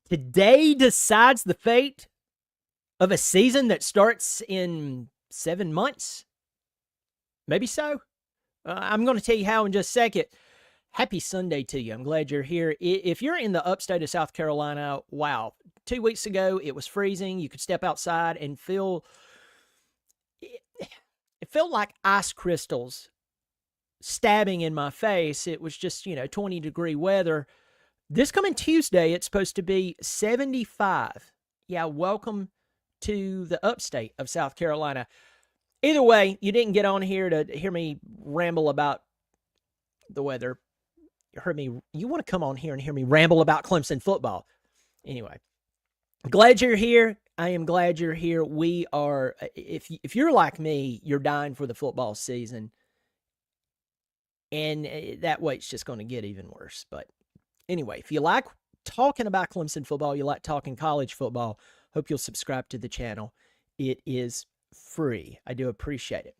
Today decides the fate of a season that starts in 7 months. Maybe so. I'm going to tell you how in just a second. Happy Sunday to you. I'm glad you're here. If you're in the upstate of South Carolina, wow. 2 weeks ago, it was freezing. You could step outside and it felt like ice crystals stabbing in my face. It was just, 20-degree weather. This coming Tuesday, it's supposed to be 75. Yeah, welcome to the upstate of South Carolina. Either way, you didn't get on here to hear me ramble about the weather. You want to come on here and hear me ramble about Clemson football. Anyway, glad you're here. I am glad you're here. We are, if you're like me, you're dying for the football season. And that wait's just going to get even worse. But anyway, if you like talking about Clemson football, you like talking college football, hope you'll subscribe to the channel. It is free. I do appreciate it.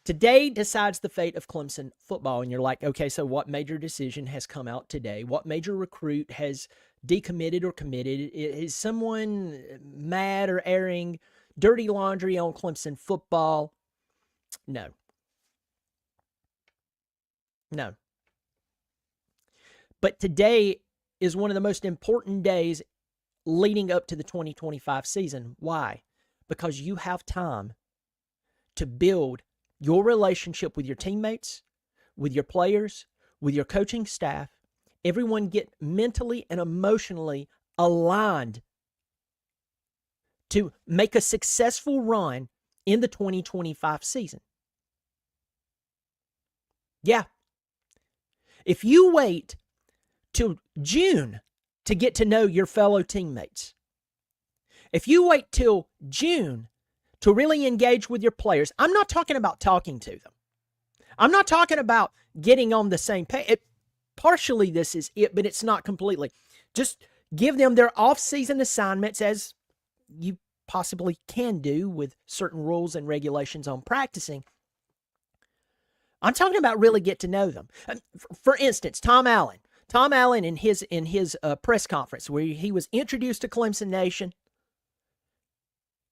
Today decides the fate of Clemson football. And you're like, okay, so what major decision has come out today? What major recruit has decommitted or committed? Is someone mad or airing dirty laundry on Clemson football? No. But today is one of the most important days leading up to the 2025 season. Why? Because you have time to build your relationship with your teammates, with your players, with your coaching staff. Everyone get mentally and emotionally aligned to make a successful run in the 2025 season. Yeah. If you wait till June to get to know your fellow teammates, if you wait till June to really engage with your players, I'm not talking about talking to them. I'm not talking about getting on the same page. Partially this is it, but it's not completely. Just give them their off-season assignments as you possibly can do with certain rules and regulations on practicing. I'm talking about really get to know them. For instance, Tom Allen in his press conference where he was introduced to Clemson Nation,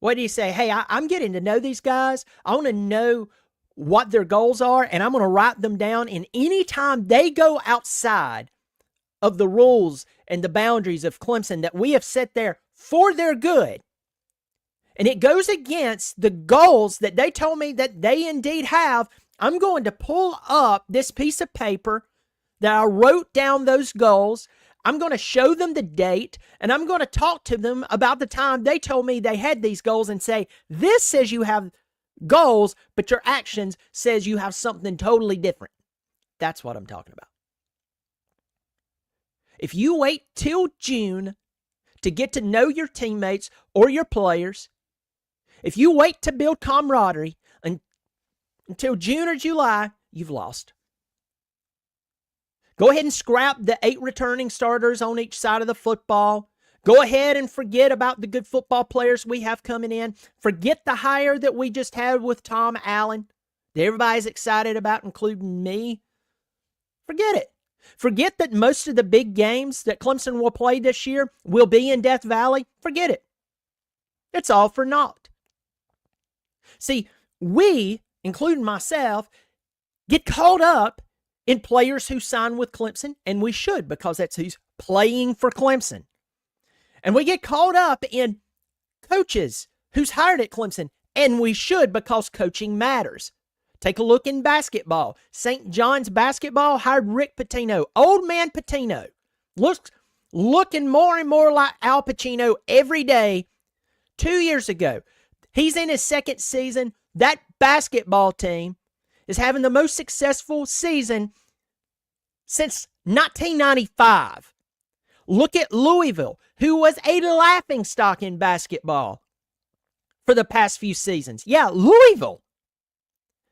what did he say? Hey, I'm getting to know these guys. I want to know what their goals are, and I'm going to write them down. And anytime they go outside of the rules and the boundaries of Clemson that we have set there for their good, and it goes against the goals that they told me that they indeed have, I'm going to pull up this piece of paper that I wrote down those goals. I'm going to show them the date, and I'm going to talk to them about the time they told me they had these goals and say, this says you have goals, but your actions says you have something totally different. That's what I'm talking about. If you wait till June to get to know your teammates or your players, if you wait to build camaraderie until June or July, you've lost. Go ahead and scrap the 8 returning starters on each side of the football. Go ahead and forget about the good football players we have coming in. Forget the hire that we just had with Tom Allen that everybody's excited about, including me. Forget it. Forget that most of the big games that Clemson will play this year will be in Death Valley. Forget it. It's all for naught. See, we, including myself, get caught up in players who sign with Clemson, and we should, because that's who's playing for Clemson. And we get caught up in coaches who's hired at Clemson, and we should, because coaching matters. Take a look in basketball. St. John's basketball hired Rick Pitino. Old man Pitino. Looking more and more like Al Pacino every day. 2 years ago, he's in his second season. That basketball team is having the most successful season since 1995. Look at Louisville, who was a laughingstock in basketball for the past few seasons. Yeah, Louisville.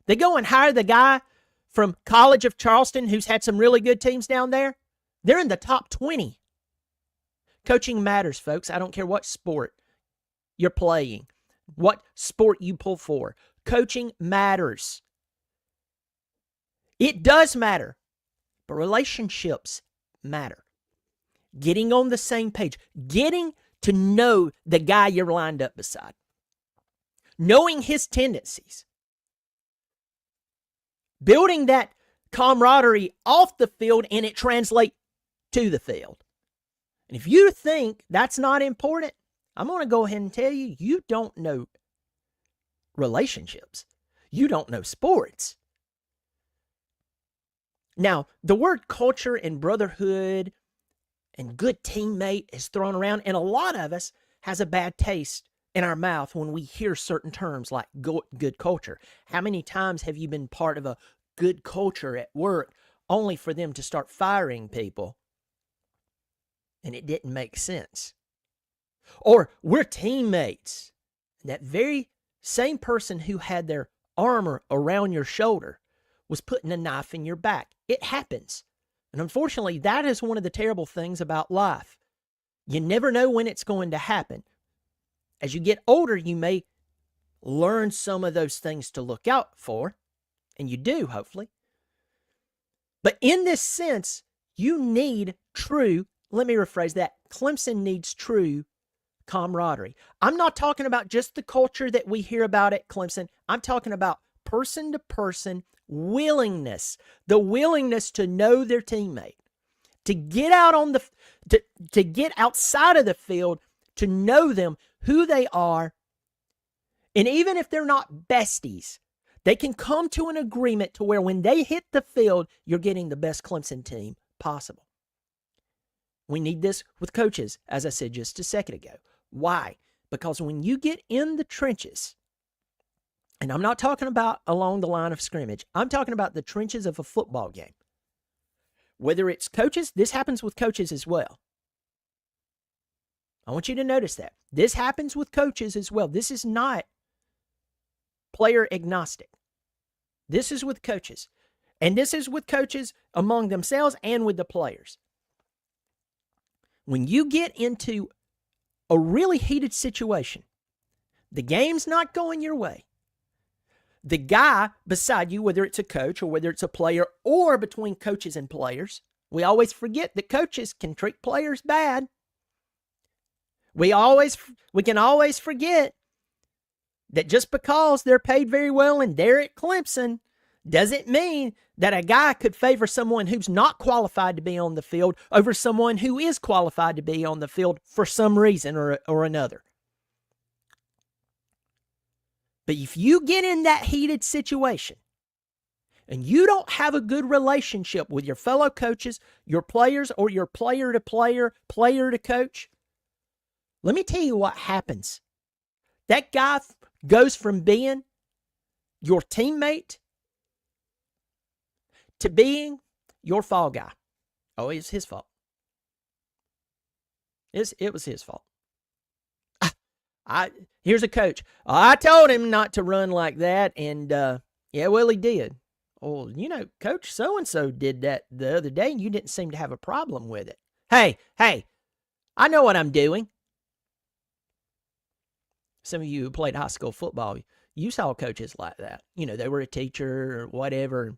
They go and hire the guy from College of Charleston who's had some really good teams down there. They're in the top 20. Coaching matters, folks. I don't care what sport you're playing, what sport you pull for. Coaching matters. It does matter, but relationships matter. getting on the same page, getting to know the guy you're lined up beside, knowing his tendencies, building that camaraderie off the field, and it translates to the field. And if you think that's not important, I'm going to go ahead and tell you, you don't know relationships. You don't know sports. Now, the word culture and brotherhood and good teammate is thrown around, and a lot of us has a bad taste in our mouth when we hear certain terms like good culture. How many times have you been part of a good culture at work only for them to start firing people and it didn't make sense? Or we're teammates. That very same person who had their armor around your shoulder was putting a knife in your back. It happens. And unfortunately, that is one of the terrible things about life. You never know when it's going to happen. As you get older, you may learn some of those things to look out for, and you do, hopefully. But in this sense, you need true, let me rephrase that, Clemson needs true camaraderie. I'm not talking about just the culture that we hear about at Clemson. I'm talking about person-to-person willingness, the willingness to know their teammate, to get out on the, to get outside of the field, to know them, who they are. And even if they're not besties, they can come to an agreement to where when they hit the field, you're getting the best Clemson team possible. We need this with coaches, as I said just a second ago. Why? Because when you get in the trenches, and I'm not talking about along the line of scrimmage, I'm talking about the trenches of a football game. Whether it's coaches, this happens with coaches as well. I want you to notice that. This happens with coaches as well. This is not player agnostic. This is with coaches. And this is with coaches among themselves and with the players. When you get into a really heated situation, the game's not going your way, the guy beside you, whether it's a coach or whether it's a player or between coaches and players, we always forget that coaches can treat players bad. We can always forget that just because they're paid very well and they're at Clemson doesn't mean that a guy could favor someone who's not qualified to be on the field over someone who is qualified to be on the field for some reason or another. But if you get in that heated situation and you don't have a good relationship with your fellow coaches, your players, or your player to player, player to coach, let me tell you what happens. That guy goes from being your teammate to being your fall guy. Oh, it's his fault. It was his fault. Here's a coach. I told him not to run like that, and yeah, well, he did. Oh, you know, Coach so-and-so did that the other day, and you didn't seem to have a problem with it. Hey, I know what I'm doing. Some of you who played high school football, you saw coaches like that. You know, they were a teacher or whatever.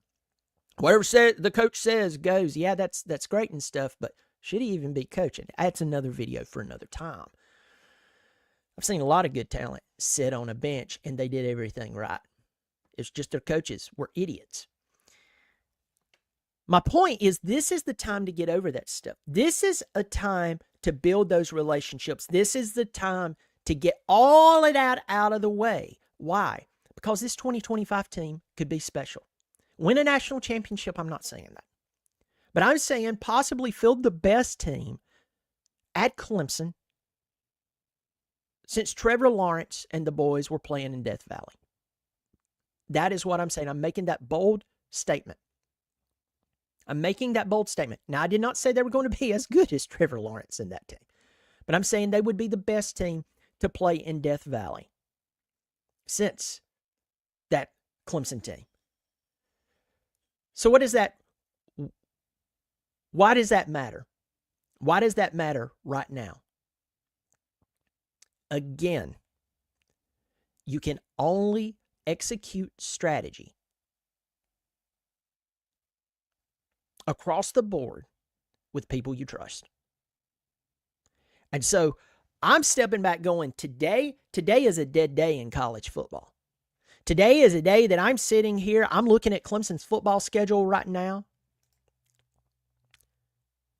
Whatever the coach says goes. Yeah, that's great and stuff, but should he even be coaching? That's another video for another time. I've seen a lot of good talent sit on a bench and they did everything right. It's just their coaches were idiots. My point is, this is the time to get over that stuff. This is a time to build those relationships. This is the time to get all of that out of the way. Why? Because this 2025 team could be special. Win a national championship, I'm not saying that. But I'm saying possibly field the best team at Clemson since Trevor Lawrence and the boys were playing in Death Valley. That is what I'm saying. I'm making that bold statement. Now, I did not say they were going to be as good as Trevor Lawrence in that team. But I'm saying they would be the best team to play in Death Valley since that Clemson team. So why does that matter? Why does that matter right now? Again, you can only execute strategy across the board with people you trust. And so I'm stepping back going, today is a dead day in college football. Today is a day that I'm sitting here, I'm looking at Clemson's football schedule right now.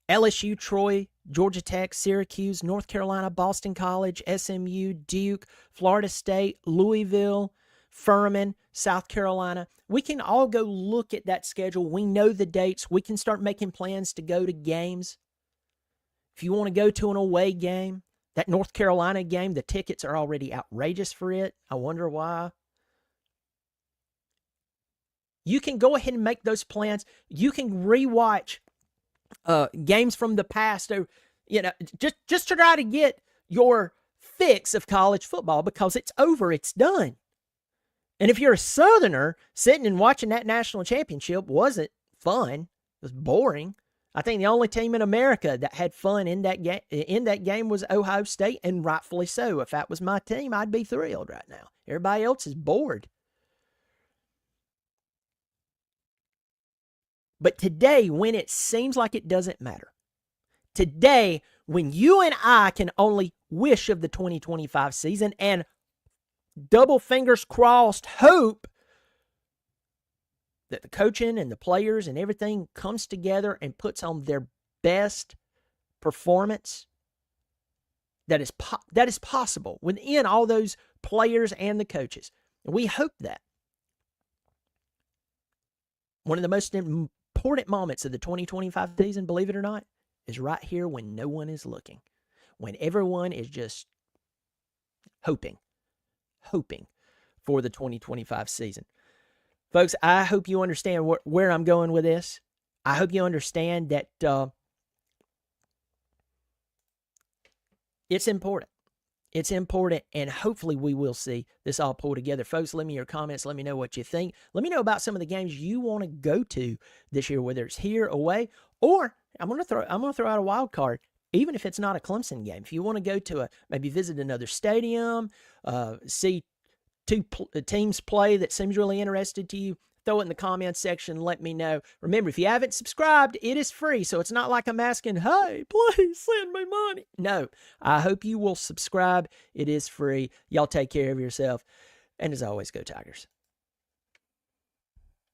LSU, Troy, Georgia Tech, Syracuse, North Carolina, Boston College, SMU, Duke, Florida State, Louisville, Furman, South Carolina. We can all go look at that schedule. We know the dates. We can start making plans to go to games. If you want to go to an away game, that North Carolina game, the tickets are already outrageous for it. I wonder why. You can go ahead and make those plans. You can rewatch games from the past, or just to try to get your fix of college football, because it's over, it's done. And if you're a Southerner, sitting and watching that national championship wasn't fun. It was boring. I think the only team in America that had fun in that game was Ohio State, and rightfully so. If that was my team, I'd be thrilled right now. Everybody else is bored. But today, when it seems like it doesn't matter, today, when you and I can only wish of the 2025 season and double fingers crossed hope that the coaching and the players and everything comes together and puts on their best performance, that is possible within all those players and the coaches. And we hope that. One of the most important moments of the 2025 season, believe it or not, is right here when no one is looking, when everyone is just hoping for the 2025 season. Folks, I hope you understand where I'm going with this. I hope you understand that it's important. It's important, and hopefully we will see this all pull together. Folks, let me your comments. Let me know what you think. Let me know about some of the games you want to go to this year, whether it's here, away, or I'm going to throw out a wild card, even if it's not a Clemson game. If you want to go to maybe visit another stadium, see two teams play that seems really interested to you, throw it in the comments section. Let me know. Remember, if you haven't subscribed, it is free. So it's not like I'm asking, hey, please send me money. No, I hope you will subscribe. It is free. Y'all take care of yourself. And as always, go Tigers.